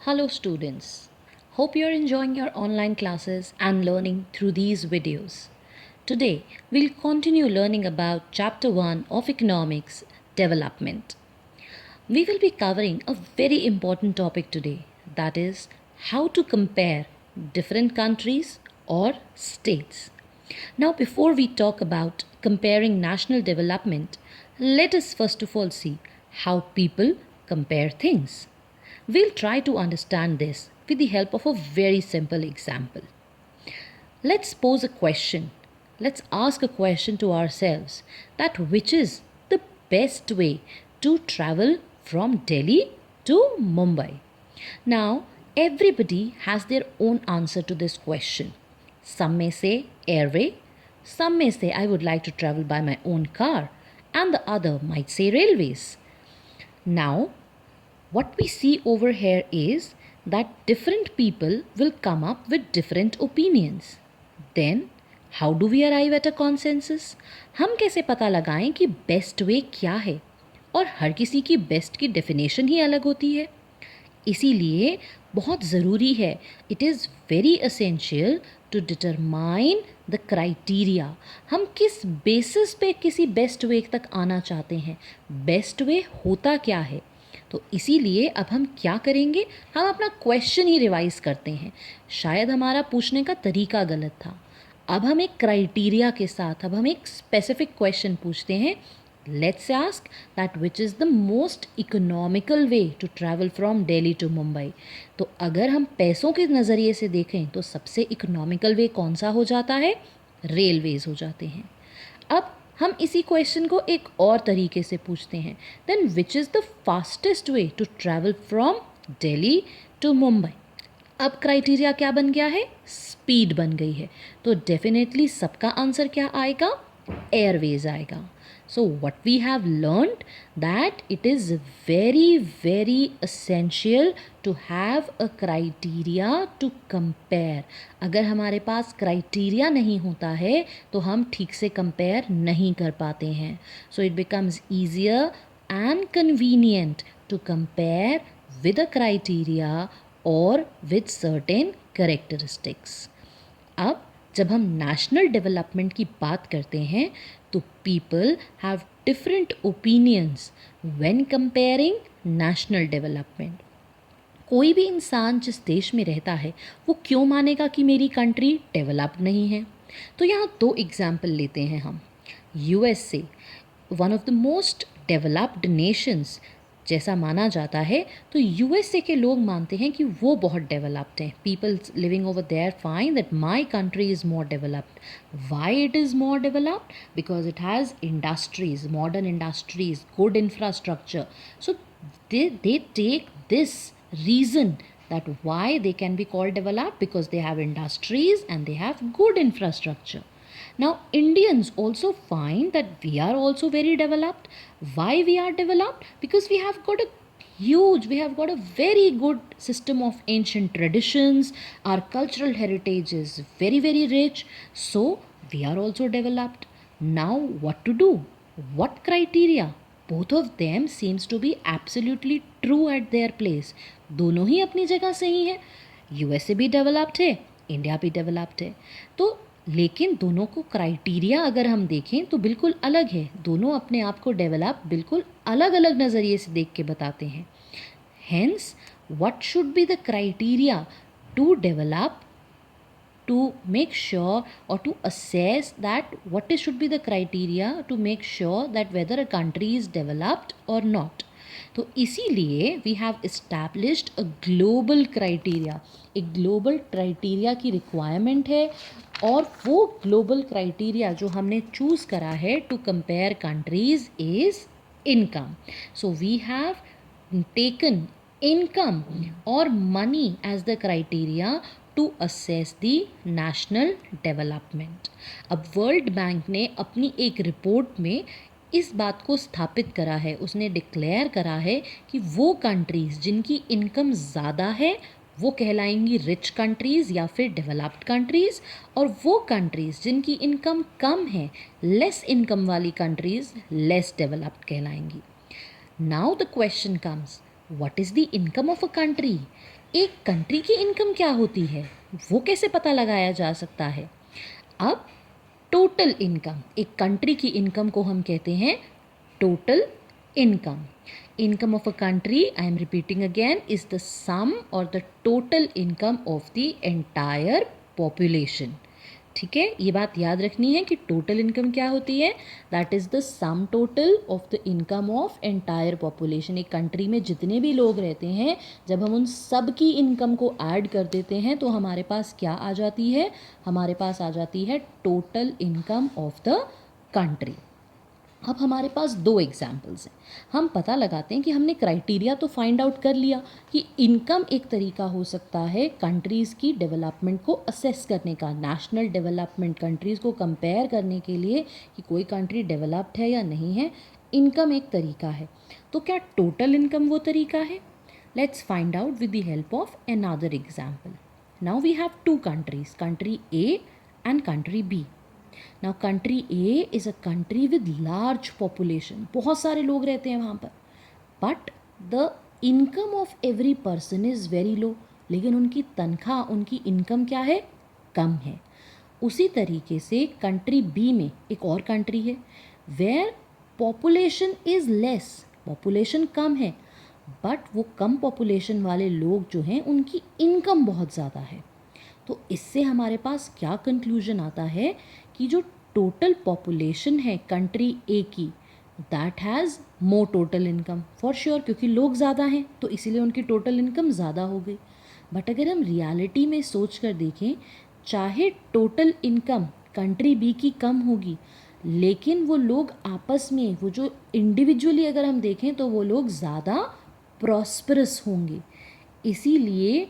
Hello students. Hope you're enjoying your online classes and learning through these videos. Today, we'll continue learning about chapter 1 of economics development. We will be covering a very important topic today, that is how to compare different countries or states. Now, before we talk about comparing national development, let us first of all see how people compare things. We'll try to understand this with the help of a very simple example. Let's pose a question. Let's ask a question to ourselves that which is the best way to travel from Delhi to Mumbai? Now, everybody has their own answer to this question. Some may say airway, some may say I would like to travel by my own car, and the other might say railways. Now, what we see over here is that different people will come up with different opinions. Then, how do we arrive at a consensus? हम कैसे पता लगाएं कि best way क्या है? और हर किसी की बेस्ट की डेफिनेशन ही अलग होती है. इसीलिए बहुत ज़रूरी है, it is very essential to determine the criteria. हम किस बेसिस पे किसी बेस्ट वे तक आना चाहते हैं, बेस्ट वे होता क्या है. तो इसीलिए अब हम क्या करेंगे, हम अपना क्वेश्चन ही रिवाइज करते हैं. शायद हमारा पूछने का तरीका गलत था. अब हम एक क्राइटेरिया के साथ अब हम एक स्पेसिफिक क्वेश्चन पूछते हैं. Let's ask that which is the most economical way to travel from Delhi to Mumbai. तो अगर हम पैसों के नज़रिए से देखें तो सबसे इकोनॉमिकल वे कौन सा हो जाता है, रेलवेज़ हो जाते हैं. अब हम इसी क्वेश्चन को एक और तरीके से पूछते हैं. Then which is the fastest way to travel from Delhi to Mumbai. अब क्राइटेरिया क्या बन गया है, स्पीड बन गई है. तो डेफिनेटली सबका आंसर क्या आएगा, एयरवेज आएगा. So what we have learned that it is very essential to have a criteria to compare. अगर हमारे पास क्राइटेरिया नहीं होता है तो हम ठीक से कंपेयर नहीं कर पाते हैं. So it becomes easier and convenient to compare with a criteria or with certain characteristics. अब जब हम नेशनल डेवलपमेंट की बात करते हैं तो people have different opinions when comparing national development. कोई भी इंसान जिस देश में रहता है वो क्यों मानेगा कि मेरी कंट्री डेवलप्ड नहीं है. तो यहाँ दो एग्जाम्पल लेते हैं हम. USA, one of the most developed Nations जैसा माना जाता है, तो यूएसए के लोग मानते हैं कि वो बहुत डेवलप्ड हैं. People living over there find that my country is more developed. Why it is more developed? Because it has industries, modern industries, good infrastructure. So they take this reason that why they can be called developed, because they have industries and they have good infrastructure. Now, Indians also find that we are also very developed. Why we are developed? Because we have got a very good system of ancient traditions. Our cultural heritage is very rich. So, we are also developed. Now, what to do? What criteria? Both of them seems to be absolutely true at their place. दोनों ही अपनी जगह सही है. USA भी developed है, India भी developed है. तो लेकिन दोनों को क्राइटेरिया अगर हम देखें तो बिल्कुल अलग है. दोनों अपने आप को डेवलप बिल्कुल अलग अलग नज़रिए से देख के बताते हैं. Hence what should be the criteria to develop, to make sure or to assess that what is should be the criteria to make sure that whether a country is developed or not. तो इसीलिए we have established a global criteria. एक global criteria की requirement है और वो global criteria जो हमने choose करा है to compare countries is income. So we have taken income or money as the criteria to assess the national development. अब वर्ल्ड बैंक ने अपनी एक रिपोर्ट में इस बात को स्थापित करा है, उसने डिक्लेयर करा है कि वो कंट्रीज़ जिनकी इनकम ज़्यादा है वो कहलाएंगी रिच कंट्रीज़ या फिर डेवलप्ड कंट्रीज़, और वो कंट्रीज़ जिनकी इनकम कम है, लेस इनकम वाली कंट्रीज़ लेस डेवलप्ड कहलाएंगी. Now the question comes, what is the income of a country? एक कंट्री की इनकम क्या होती है वो कैसे पता लगाया जा सकता है? अब टोटल इनकम, एक कंट्री की इनकम को हम कहते हैं total income. Income of a country, I am repeating again, is the sum or the total income of the entire population. ठीक है, ये बात याद रखनी है कि टोटल इनकम क्या होती है. That is the sum total of the income of entire population. एक कंट्री में जितने भी लोग रहते हैं, जब हम उन सब की इनकम को ऐड कर देते हैं तो हमारे पास क्या आ जाती है? हमारे पास आ जाती है total income of the country. अब हमारे पास दो एग्जाम्पल्स हैं. हम पता लगाते हैं कि हमने क्राइटेरिया तो फाइंड आउट कर लिया कि इनकम एक तरीका हो सकता है कंट्रीज़ की डेवलपमेंट को असेस करने का, नेशनल डेवलपमेंट, कंट्रीज़ को कंपेयर करने के लिए कि कोई कंट्री डेवलप्ड है या नहीं है. इनकम एक तरीका है. तो क्या टोटल इनकम वो तरीका है? Let's find out with the help of another example. Now we have two countries, country A and country B. Now country A is a country with large population. बहुत सारे लोग रहते हैं वहाँ पर. But the income of every person is very low. लेकिन उनकी तनख्वाह, उनकी इनकम क्या है? कम है. उसी तरीके से कंट्री बी में एक और कंट्री है where population is less, population कम है, बट वो कम पॉपुलेशन वाले लोग जो हैं उनकी इनकम बहुत ज़्यादा है. तो इससे हमारे पास क्या कंक्लूजन आता है कि जो टोटल पॉपुलेशन है कंट्री ए की, that has more total income for sure, क्योंकि लोग ज़्यादा हैं तो इसीलिए उनकी टोटल इनकम ज़्यादा हो गई. बट अगर हम रियलिटी में सोच कर देखें, चाहे टोटल इनकम कंट्री बी की कम होगी, लेकिन वो लोग आपस में, वो जो इंडिविजुअली अगर हम देखें तो वो लोग ज़्यादा प्रॉस्परस होंगे. इसीलिए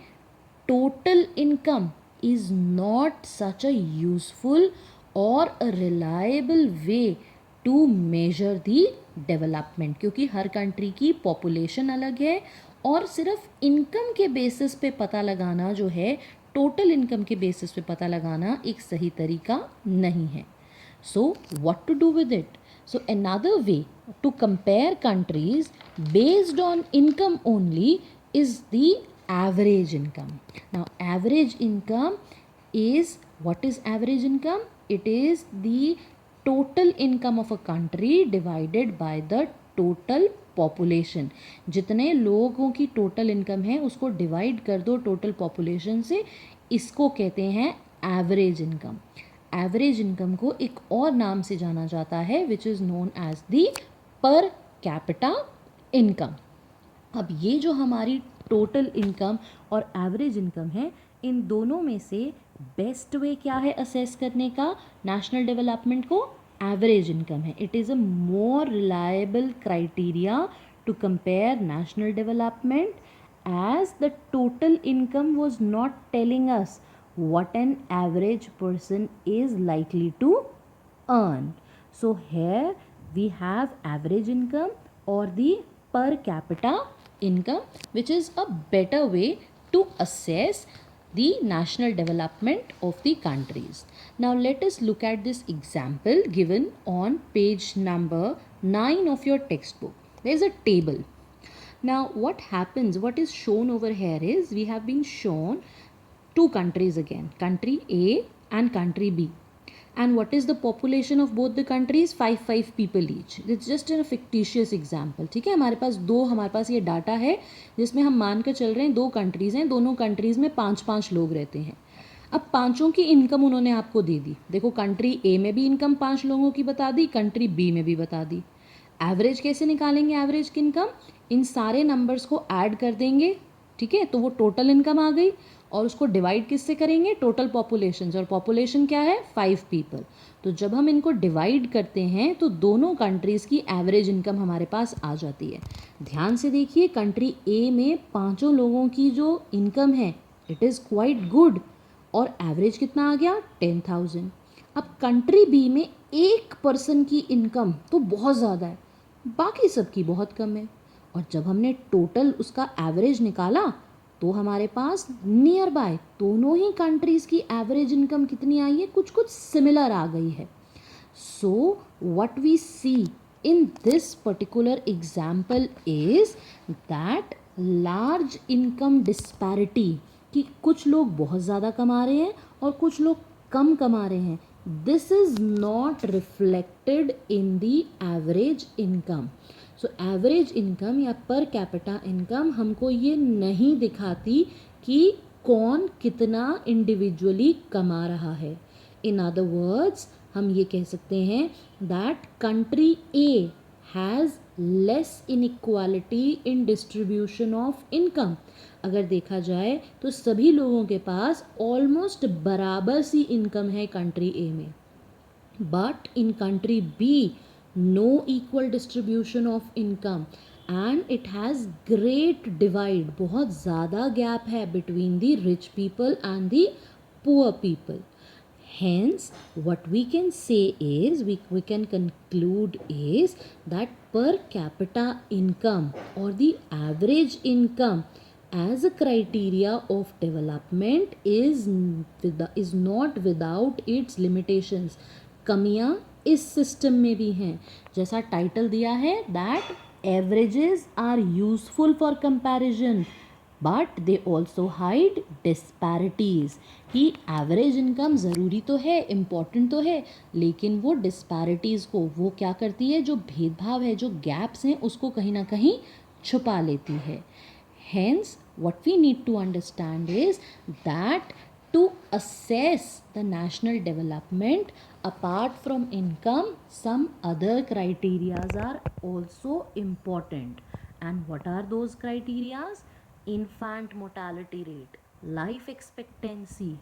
total income is not such a useful or a reliable way to measure the development, क्योंकि हर कंट्री की पॉपुलेशन अलग है और सिर्फ इनकम के बेसिस पे पता लगाना जो है, टोटल इनकम के बेसिस पे पता लगाना एक सही तरीका नहीं है. So what to do with it? So another way to compare countries based on income only is the average income. Now average income is, what is average income? It is the total income of a country divided by the total population. जितने लोगों की total income है उसको divide कर दो total population से, इसको कहते हैं एवरेज इनकम. एवरेज इनकम को एक और नाम से जाना जाता है which is known as the per capita income. अब ये जो हमारी टोटल इनकम और एवरेज इनकम है, इन दोनों में से बेस्ट वे क्या है असेस करने का नेशनल डेवलपमेंट को? एवरेज इनकम है. It is a more reliable criteria to compare national development, as the total income was not telling us what an average person is likely to earn. So here we have average income or the per capita income, which is a better way to assess the national development of the countries. Now let us look at this example given on page number 9 of your textbook. There is a table. Now what happens, what is shown over here is, we have been shown two countries again, country A and country B. And what is the population of both the countries? 5 people each. It's just a fictitious example. ठीक है, हमारे पास ये data है जिसमें हम मान कर चल रहे हैं दो कंट्रीज़ हैं, दोनों कंट्रीज़ में 5 लोग रहते हैं. अब पांचों की इनकम उन्होंने आपको दे दी. देखो कंट्री ए में भी इनकम 5 लोगों की बता दी, कंट्री बी में भी बता दी. एवरेज कैसे निकालेंगे? एवरेज की इनकम इन सारे नंबर्स को ऐड कर देंगे. ठीक है, तो वो टोटल इनकम आ गई और उसको डिवाइड किससे करेंगे? Total population. और पॉपुलेशन क्या है? 5 पीपल. तो जब हम इनको डिवाइड करते हैं तो दोनों कंट्रीज़ की एवरेज इनकम हमारे पास आ जाती है. ध्यान से देखिए, कंट्री ए में 5 लोगों की जो इनकम है इट इज़ क्वाइट गुड और एवरेज कितना आ गया? 10,000. अब कंट्री बी में एक पर्सन की इनकम तो बहुत ज़्यादा है, बाकी सबकी बहुत कम है. और जब हमने टोटल उसका एवरेज निकाला तो हमारे पास नियर बाय दोनों ही कंट्रीज़ की एवरेज इनकम कितनी आई है? कुछ कुछ सिमिलर आ गई है. So what we see in this particular example is that large income disparity, कि कुछ लोग बहुत ज़्यादा कमा रहे हैं और कुछ लोग कम कमा रहे हैं, this is not reflected in the average income. So average income या पर कैपिटा इनकम हमको ये नहीं दिखाती कि कौन कितना इंडिविजुअली कमा रहा है. इन अदर वर्ड्स हम ये कह सकते हैं that country A has less inequality in distribution of income. अगर देखा जाए तो सभी लोगों के पास ऑलमोस्ट बराबर सी इनकम है कंट्री ए में. But in country B, no equal distribution of income and it has great divide, बहुत ज़्यादा gap है between the rich people and the poor people. Hence, what we can say is, we can conclude is that per capita income or the average income as a criteria of development is not without its limitations. कमियाँ इस system में भी हैं. जैसा title दिया है that averages are useful for comparison but they also hide disparities, कि average income ज़रूरी तो है, इम्पॉर्टेंट तो है, लेकिन वो डिस्पैरिटीज़ को, वो क्या करती है, जो भेदभाव है, जो गैप्स हैं, उसको कहीं ना कहीं छुपा लेती है. Hence, what we need to understand is that to assess the national development, apart from income, some other criterias are also important. And what are those criterias? Infant mortality rate, life expectancy,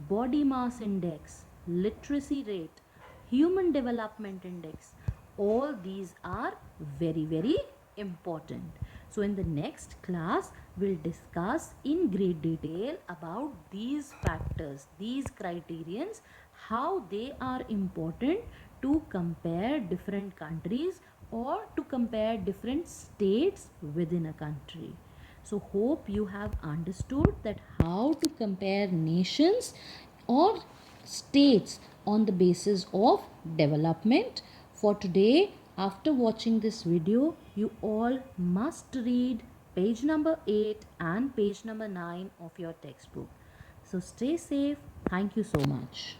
body mass index, literacy rate, human development index. All these are very, very important. So in the next class, we'll discuss in great detail about these factors, these criterions, how they are important to compare different countries or to compare different states within a country. So hope you have understood that how to compare nations or states on the basis of development. For today, after watching this video, you all must read page number 8 and page number 9 of your textbook. So stay safe. Thank you so much.